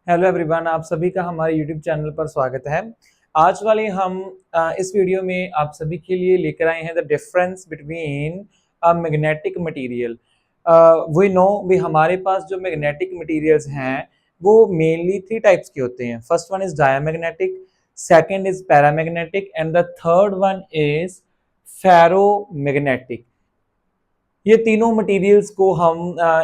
Hello everyone, आप सभी का हमारे यूट्यूब चैनल पर स्वागत है। आज वाले हम इस वीडियो में आप सभी के लिए लेकर आए हैं the difference between a magnetic material. We know भी हमारे पास जो मैग्नेटिक मटेरियल्स हैं वो मेनली थ्री टाइप्स के होते हैं। First one is diamagnetic, second is paramagnetic and the third one is ferromagnetic. ये तीनों मटेरियल्स को हम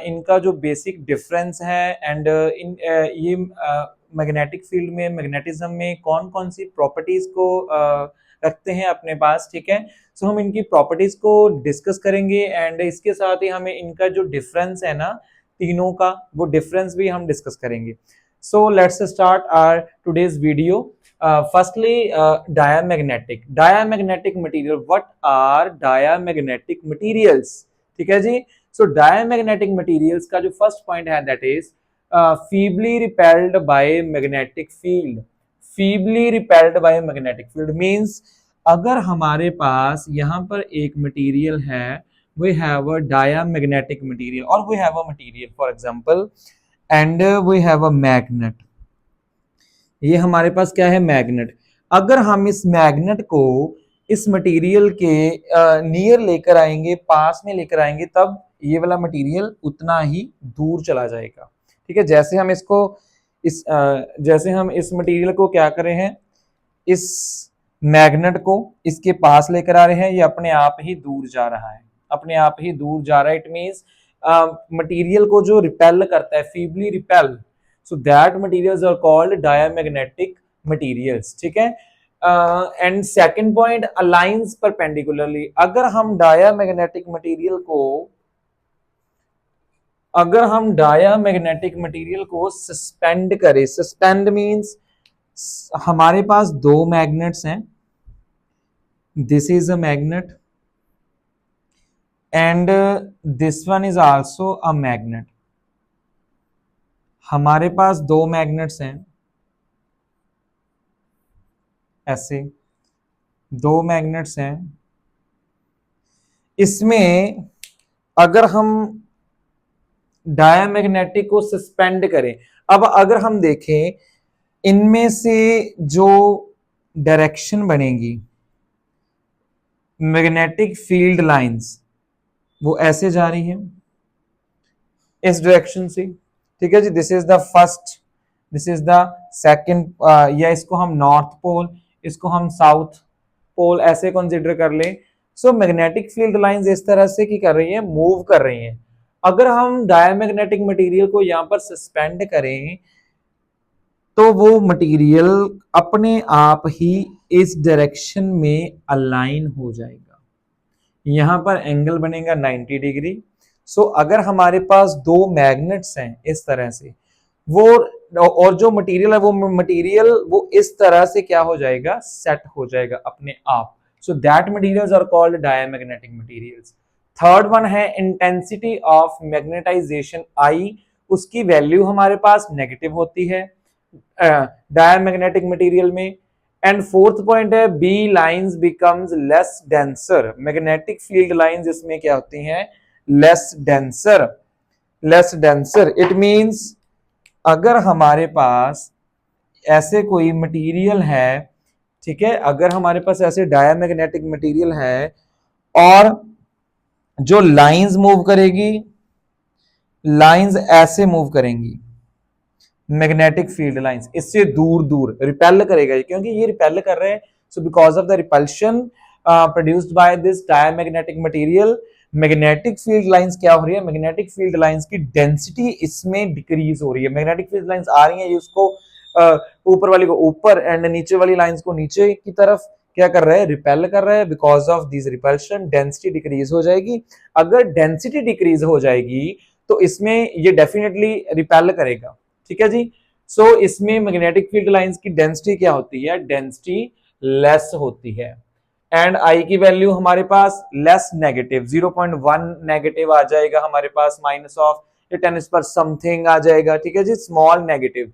इनका जो बेसिक डिफरेंस है एंड ये मैग्नेटिक फील्ड में मैग्नेटिज्म में कौन कौन सी प्रॉपर्टीज को रखते हैं अपने पास, ठीक है। सो हम इनकी प्रॉपर्टीज को डिस्कस करेंगे एंड इसके साथ ही हमें इनका जो डिफरेंस है ना तीनों का, वो डिफरेंस भी हम डिस्कस करेंगे। So let's start our today's video. Firstly diamagnetic material. What are diamagnetic materials? ठीक है जी। सो डायमैग्नेटिक मटेरियल्स का जो फर्स्ट पॉइंट है that is feebly repelled by magnetic field. Feebly repelled by magnetic field means अगर हमारे पास यहाँ पर एक मटेरियल है, we have a diamagnetic material और we have a material for example and we have a magnet. ये हमारे पास क्या है? मैग्नेट। अगर हम इस मैग्नेट को इस मटेरियल के नियर लेकर आएंगे, पास में लेकर आएंगे, तब ये वाला मटेरियल उतना ही दूर चला जाएगा। ठीक है, जैसे हम इसको जैसे हम इस मटेरियल को क्या कर रहे हैं, इस मैग्नेट को इसके पास लेकर आ रहे हैं, ये अपने आप ही दूर जा रहा है, अपने आप ही दूर जा रहा है। इट मींस मटेरियल को जो रिपेल करता है, feebly repel, so that materials are called diamagnetic materials. ठीक है। And second point, aligns perpendicularly. अगर हम डायमैग्नेटिक मटेरियल को सस्पेंड करें, सस्पेंड मींस हमारे पास दो मैग्नेट्स हैं, this is a magnet and this one is also a magnet. हमारे पास दो मैग्नेट्स हैं, ऐसे दो मैग्नेट्स हैं। इसमें अगर हम डायमैग्नेटिक को सस्पेंड करें, अब अगर हम देखें इनमें से जो डायरेक्शन बनेगी मैग्नेटिक फील्ड लाइंस, वो ऐसे जा रही है इस डायरेक्शन से। ठीक है जी, this is the first, this is the second, या इसको हम नॉर्थ पोल, इसको हम साउथ पोल ऐसे कंसीडर कर ले। सो मैग्नेटिक फील्ड लाइंस इस तरह से की कर रही है, मूव कर रही हैं। अगर हम डायमैग्नेटिक मटेरियल को यहां पर सस्पेंड करें तो वो मटेरियल अपने आप ही इस डायरेक्शन में अलाइन हो जाएगा, यहां पर एंगल बनेगा 90 डिग्री। सो अगर हमारे पास दो मैग्नेट्स हैं इस तरह से, वो और जो मटेरियल है वो मटेरियल वो इस तरह से क्या हो जाएगा, सेट हो जाएगा अपने आप। So that materials are called diamagnetic materials. Third one है इंटेंसिटी ऑफ मैग्नेटाइजेशन आई, उसकी वैल्यू हमारे पास नेगेटिव होती है डायमैग्नेटिक मटेरियल में। एंड फोर्थ पॉइंट है B lines becomes less denser. Magnetic field lines इसमें क्या होती हैं, less denser. Less denser it means अगर हमारे पास ऐसे कोई मटेरियल है, ठीक है, अगर हमारे पास ऐसे डायमैग्नेटिक मटेरियल है और जो लाइंस मूव करेगी, लाइंस ऐसे मूव करेंगी, मैग्नेटिक फील्ड लाइंस इससे दूर दूर रिपेल करेगा, क्योंकि ये रिपेल कर रहे हैं। So because of the repulsion produced by this diamagnetic material, magnetic field lines क्या हो रही है, मैग्नेटिक फील्ड लाइंस की डेंसिटी इसमें डिक्रीज हो रही है। मैग्नेटिक फील्ड लाइंस आ रही है, ये उसको ऊपर वाली को ऊपर एंड नीचे वाली लाइंस को नीचे की तरफ क्या कर रहा है, रिपेल कर रहा है। Because of this repulsion density decrease हो जाएगी। अगर डेंसिटी डिक्रीज हो जाएगी तो इसमें ये डेफिनेटली रिपेल करेगा। ठीक है जी। सो इसमें मैग्नेटिक फील्ड लाइंस की डेंसिटी क्या होती है, डेंसिटी लेस होती है। एंड आई की वैल्यू हमारे पास लेस नेगेटिव 0.1 नेगेटिव आ जाएगा हमारे पास, माइनस ऑफ 10 पर समथिंग आ जाएगा। ठीक है जी, स्मॉल नेगेटिव।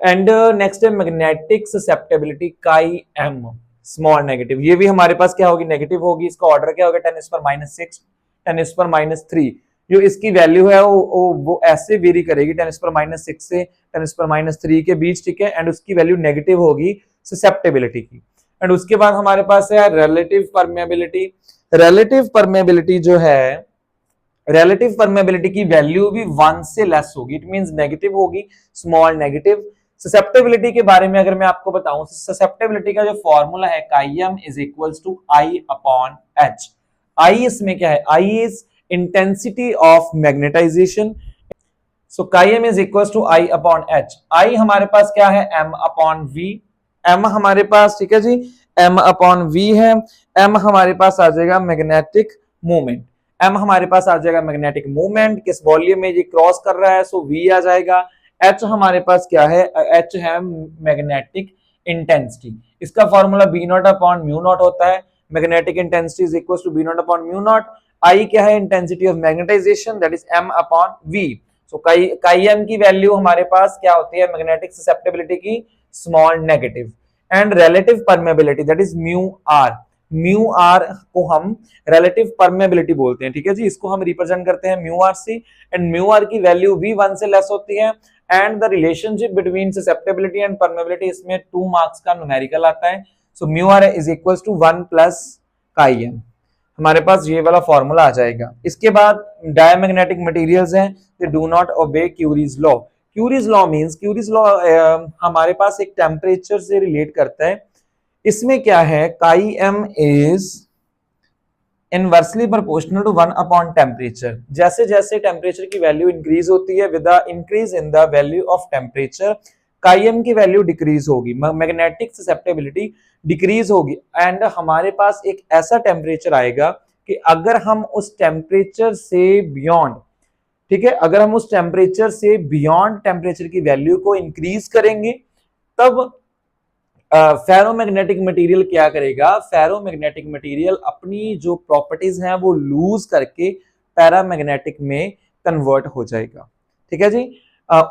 एंड नेक्स्ट है magnetic susceptibility chi M, small negative. ये भी हमारे पास क्या होगी, नेगेटिव होगी। इसका ऑर्डर क्या होगा, 10⁻⁶, 10⁻³ जो इसकी वैल्यू है वो ऐसे वेरी करेगी 10⁻⁶ से 10⁻³ के बीच, ठीक है, एंड उसकी वैल्यू नेगेटिव होगी ससेप्टेबिलिटी की। एंड उसके बाद हमारे पास है रिलेटिव परमेबिलिटी। रिलेटिव परमेबिलिटी जो है, रिलेटिव परमेबिलिटी की वैल्यू भी 1 से लेस होगी, इट मींस नेगेटिव होगी, स्मॉल नेगेटिव। ससेप्टेबिलिटी के बारे में अगर मैं आपको बताऊं, ससेप्टेबिलिटी का जो फॉर्मूला है chi m is equals to I upon H. I इसमें क्या है, I is intensity of magnetization, so chi m is equals to I upon H. I हमारे पास क्या है, एम अपॉन वी, एम हमारे पास, ठीक है जी, एम अपॉन वी है। एम हमारे पास आ जाएगा मैग्नेटिक मूवमेंट, एम हमारे पास आ जाएगा मैग्नेटिक मूवमेंट, किस वॉल्यूम में ये क्रॉस कर रहा है, सो वी आ जाएगा। एच हमारे पास क्या है, एच है मैग्नेटिक इंटेंसिटी, इसका formula B naught upon mu naught होता है। Magnetic intensity is equal to B naught upon mu naught. I क्या है, intensity of magnetization, that is M upon V. So chi M की value हमारे पास क्या होती है, मैग्नेटिक ससेप्टेबिलिटी की small negative, and relative permeability that is mu R. Mu R को हम रिलेटिव परमेबिलिटी बोलते हैं, ठीक है जी, इसको हम रिप्रेजेंट करते हैं म्यू आर से, एंड म्यू आर की वैल्यू भी 1 से लेस होती है। And the relationship between susceptibility and permeability, इसमें 2 मार्क्स का न्यूमेरिकल आता है। So mu r is equals to 1 plus chi M, हमारे पास ये वाला फॉर्मूला आ जाएगा। इसके बाद डायमैग्नेटिक मटेरियल्स हैं, they do not obey Curie's law. Curie's law means, curies law हमारे पास एक टेम्परेचर से रिलेट करता है। इसमें क्या है, chi M is inversely proportional to 1 upon temperature. जैसे जैसे टेम्परेचर की वैल्यू इंक्रीज होती है, with the increase in the value of temperature chi M की वैल्यू डिक्रीज होगी, मैग्नेटिक ससेप्टेबिलिटी डिक्रीज होगी। एंड हमारे पास एक ऐसा टेम्परेचर आएगा कि अगर हम उस टेम्परेचर से बियॉन्ड, ठीक है, अगर हम उस टेम्परेचर से बियॉन्ड टेम्परेचर की वैल्यू को इंक्रीज करेंगे, तब फेरोमैग्नेटिक मटेरियल क्या करेगा, फेरोमैग्नेटिक मटेरियल अपनी जो प्रॉपर्टीज हैं वो लूज करके पैरामैग्नेटिक में कन्वर्ट हो जाएगा, ठीक है जी।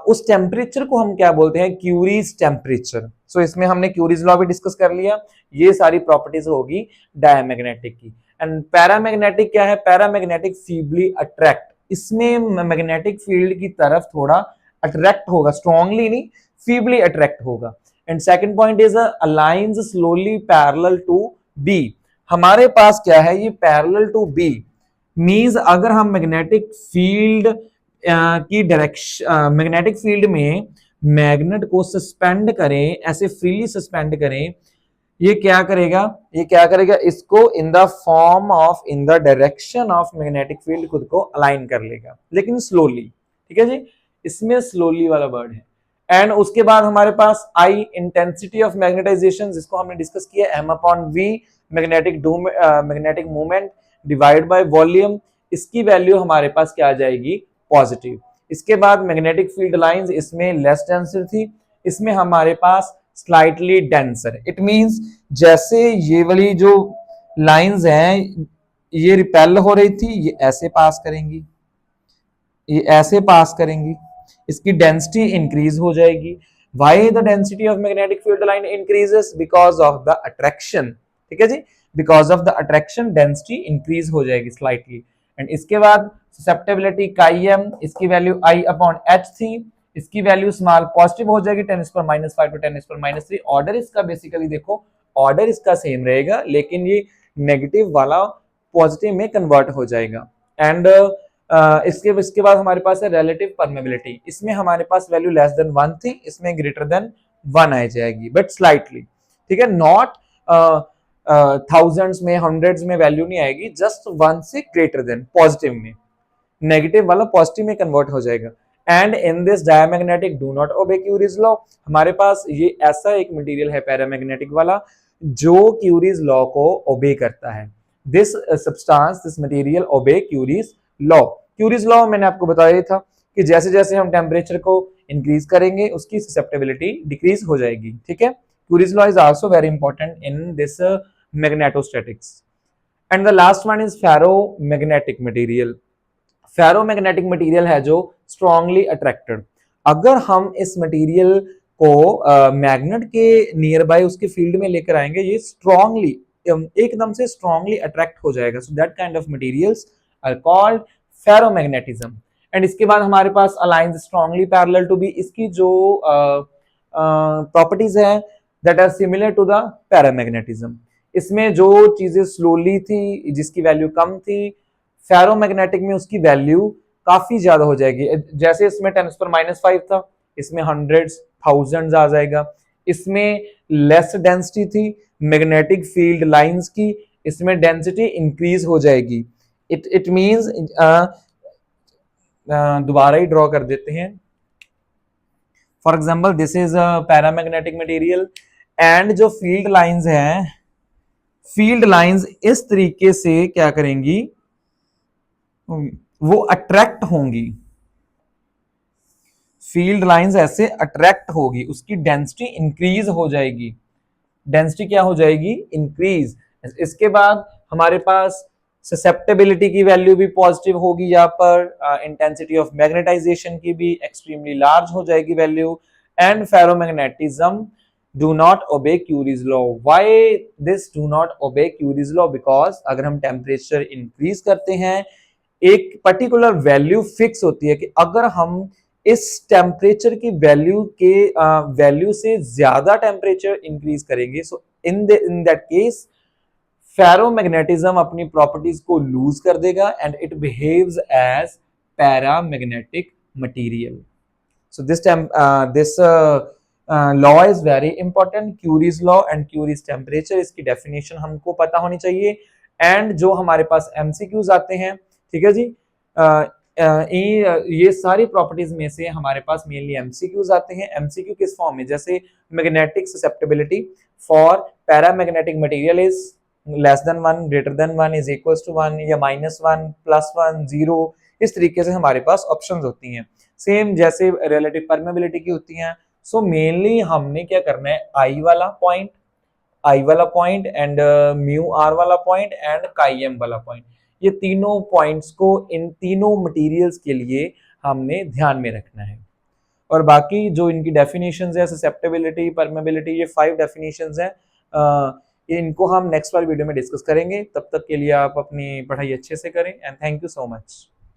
उस टेम्परेचर को हम क्या बोलते हैं, क्यूरीज टेम्परेचर। सो इसमें हमने क्यूरीज लॉ भी डिस्कस कर लिया, ये सारी प्रॉपर्टीज होगी डायमैग्नेटिक की। एंड पैरामैग्नेटिक क्या है, पैरामैग्नेटिक फीबली अट्रैक्ट, इसमें मैग्नेटिक फील्ड की तरफ थोड़ा अट्रैक्ट होगा, स्ट्रॉन्गली नहीं, फीबली अट्रैक्ट होगा। And second point is aligns slowly parallel to B. हमारे पास क्या है, ये पैरेलल टू बी मींस अगर हम मैग्नेटिक फील्ड की डायरेक्शन, मैग्नेटिक फील्ड में मैग्नेट को सस्पेंड करें, ऐसे फ्रीली सस्पेंड करें, ये क्या करेगा, ये क्या करेगा, इसको in the form of, in the direction of magnetic field खुद को अलाइन कर लेगा, लेकिन स्लोली, ठीक है जी, इसमें स्लोली वाला वर्ड है। एंड उसके बाद हमारे पास आई, इंटेंसिटी ऑफ मैग्नेटाइजेशन, जिसको हमने डिस्कस किया, M upon V, magnetic movement divide by volume, इसकी वैल्यू हमारे पास क्या आ जाएगी, पॉजिटिव। इसके बाद मैग्नेटिक फील्ड लाइंस, इसमें लेस डेंसर थी, इसमें हमारे पास स्लाइटली डेंसर। इट मींस जैसे ये वाली जो लाइंस हैं ये रिपेल हो रही थी, ये ऐसे पास करेंगी, ये ऐसे पास करेंगी, इसकी डेंसिटी इंक्रीज हो जाएगी। Why the density of magnetic field line increases, because of the attraction, ठीक है जी, because of the attraction density increase हो जाएगी स्लाइटली। एंड इसके बाद ससेप्टेबिलिटी काई एम, इसकी वैल्यू आई अपॉन एच थी, इसकी वैल्यू स्मॉल पॉजिटिव हो जाएगी 10⁻⁵ टू 10⁻3। ऑर्डर इसका बेसिकली देखो, ऑर्डर इसका सेम रहेगा, लेकिन ये नेगेटिव वाला पॉजिटिव में कन्वर्ट हो जाएगा। एंड इसके बाद हमारे पास है रिलेटिव परमेबिलिटी, इसमें हमारे पास वैल्यू लेस देन 1 थी, इसमें ग्रेटर देन 1 आ जाएगी, बट स्लाइटली, ठीक है, नॉट थाउजेंड्स में, हंड्रेड्स में वैल्यू नहीं आएगी, जस्ट 1 से ग्रेटर देन, पॉजिटिव में, नेगेटिव वाला पॉजिटिव में कन्वर्ट हो जाएगा। And in this diamagnetic do not obey Curie's law, हमारे पास ये ऐसा एक मटेरियल है पैरामैग्नेटिक वाला जो क्यूरीज लॉ को ओबे करता है। This substance, this material obey Curie's law. Curie's law मैंने आपको बताया था कि जैसे जैसे हम टेम्परेचर को इंक्रीज करेंगे उसकी ससेप्टेबिलिटी डिक्रीज हो जाएगी, ठीक है। Curies law is also very important in this magnetostatics. And the last one is ferromagnetic material. Ferromagnetic material है जो स्ट्रांगली अट्रैक्टेड, अगर हम इस मटेरियल को मैग्नेट के नियर बाय उसके फील्ड में लेकर आएंगे, ये स्ट्रांगली, एकदम से स्ट्रांगली अट्रैक्ट हो जाएगा। So that kind of materials are called ferromagnetism. And इसके बाद हमारे पास aligns strongly parallel to B, इसकी जो प्रॉपर्टीज है that are similar to the paramagnetism. इसमें जो चीजें स्लोली थी, जिसकी वैल्यू कम थी, फेरोमैग्नेटिक में उसकी वैल्यू काफी ज्यादा हो जाएगी। जैसे इसमें 10⁻⁵ था, इसमें हंड्रेड्स थाउजेंड्स आ जाएगा। इसमें लेस डेंसिटी थी मैग्नेटिक फील्ड लाइंस की, इसमें डेंसिटी इंक्रीज हो जाएगी। इट मींस दोबारा ही ड्रॉ कर देते हैं। For example this is a paramagnetic material and जो फील्ड लाइंस हैं, फील्ड लाइंस इस तरीके से क्या करेंगी, वो अट्रैक्ट होंगी। फील्ड लाइंस ऐसे अट्रैक्ट होगी, उसकी डेंसिटी इंक्रीज हो जाएगी। डेंसिटी क्या हो जाएगी, इंक्रीज। इसके बाद हमारे पास ससेप्टेबिलिटी की वैल्यू भी पॉजिटिव होगी, यहाँ पर इंटेंसिटी ऑफ मैग्नेटाइजेशन की भी एक्सट्रीमली लार्ज हो जाएगी value. And ferromagnetism do not obey Curie's law. Why this do not obey Curie's law? Because अगर हम टेम्परेचर इंक्रीज करते हैं, एक पर्टिकुलर वैल्यू फिक्स होती है कि अगर हम इस टेम्परेचर की वैल्यू से ज्यादा टेम्परेचर इंक्रीज करेंगे, so in that case ferromagnetism अपनी प्रॉपर्टीज को लूज कर देगा and it behaves as paramagnetic material. So this law is very important, Curie's law and Curie's temperature. इसकी डेफिनेशन हमको पता होनी चाहिए। एंड जो हमारे पास एमसीक्यूज आते हैं, ठीक है जी, ये सारी प्रॉपर्टीज में से हमारे पास मेनली एमसीक्यूज आते हैं। एमसीक्यू किस फॉर्म में, जैसे magnetic susceptibility for paramagnetic material is less than 1, greater than 1, is equals to 1, या -1, +1, 0, इस तरीके से हमारे पास ऑप्शंस होती हैं। सेम जैसे रिलेटिव परमेबिलिटी की होती हैं। सो मेनली हमने क्या करना है, आई वाला पॉइंट एंड म्यू आर वाला पॉइंट एंड काई एम वाला पॉइंट, ये तीनों पॉइंट्स को इन तीनों मटेरियल्स के लिए हमने ध्यान में रखना है। और बाकी जो इनकी डेफिनेशंस है, ससेप्टेबिलिटी, परमेबिलिटी, ये 5 डेफिनेशंस हैं, इनको हम नेक्स्ट वाली वीडियो में डिस्कस करेंगे। तब तक के लिए आप अपनी पढ़ाई अच्छे से करें and thank you so much.